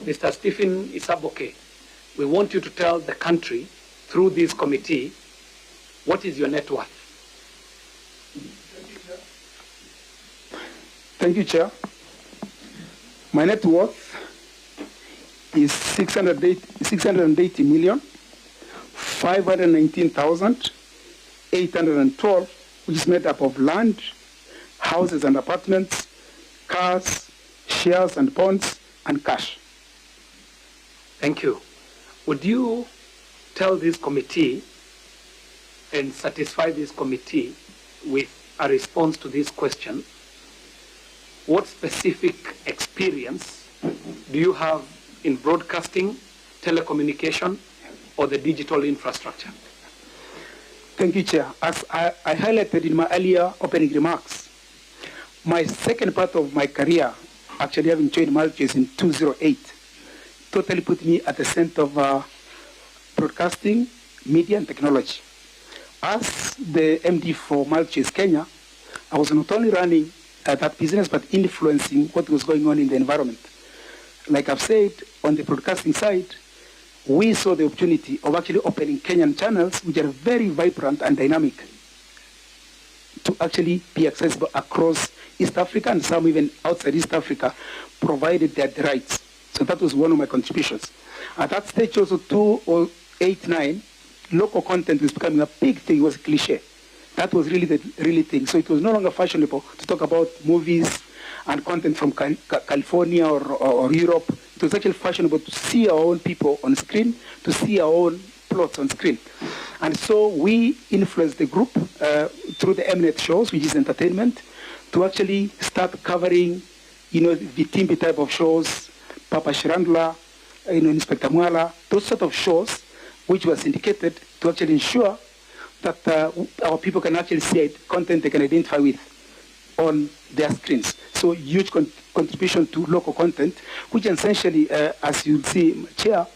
Mr. Stephen Isaboke, we want you to tell the country through this committee, what is your net worth? Thank you, Chair. My net worth is 680,519,812, which is made up of land, houses and apartments, cars, shares and bonds, and cash. Thank you. Would you tell this committee and satisfy this committee with a response to this question? What specific experience do you have in broadcasting, telecommunication, or the digital infrastructure? Thank you, Chair. As I highlighted in my earlier opening remarks, my second part of my career, actually having joined Maltese in 2008, totally put me at the center of broadcasting, media, and technology. As the MD for Maltese Kenya, I was not only running that business, but influencing what was going on in the environment. Like I've said, on the broadcasting side, we saw the opportunity of actually opening Kenyan channels, which are very vibrant and dynamic, to actually be accessible across East Africa and some even outside East Africa, provided they had the rights. So that was one of my contributions. At that stage also, 2008-9, local content was becoming a big thing. It was a cliche. That was really the thing. So it was no longer fashionable to talk about movies and content from California or Europe. It was actually fashionable to see our own people on screen, to see our own plots on screen. And so we influenced the group through the Mnet shows, which is entertainment, to actually start covering, the Timbi type of shows, Papa Shirandula, Inspector Mwala, those sort of shows, which were syndicated to actually ensure that our people can actually see content they can identify with on their screens. So huge contribution to local content, which essentially, as you'll see, Chair,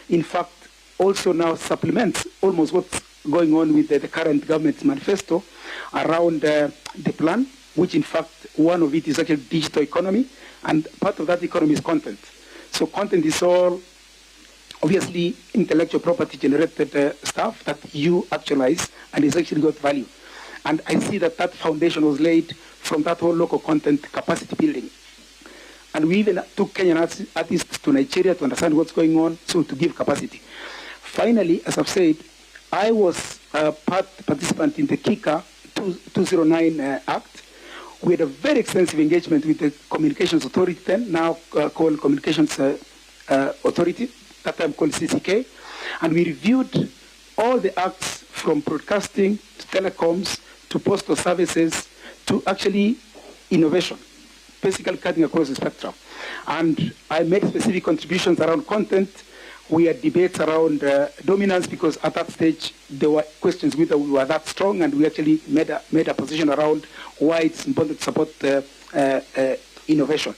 in fact, also now supplements almost what's going on with the current government manifesto around the plan, which in fact, one of it is actually digital economy, and part of that economy is content. So content is all obviously intellectual property generated stuff that you actualize and is actually got value. And I see that that foundation was laid from that whole local content capacity building. And we even took Kenyan artists to Nigeria to understand what's going on, so to give capacity. Finally, as I've said, I was a participant in the KICA 209 Act. We had a very extensive engagement with the Communications Authority then, now called Communications Authority, that time called CCK, and we reviewed all the acts from broadcasting to telecoms to postal services to actually innovation, basically cutting across the spectrum. And I made specific contributions around content. We had debates around dominance, because at that stage there were questions whether we were that strong, and we actually made a position around why it's important to support innovation.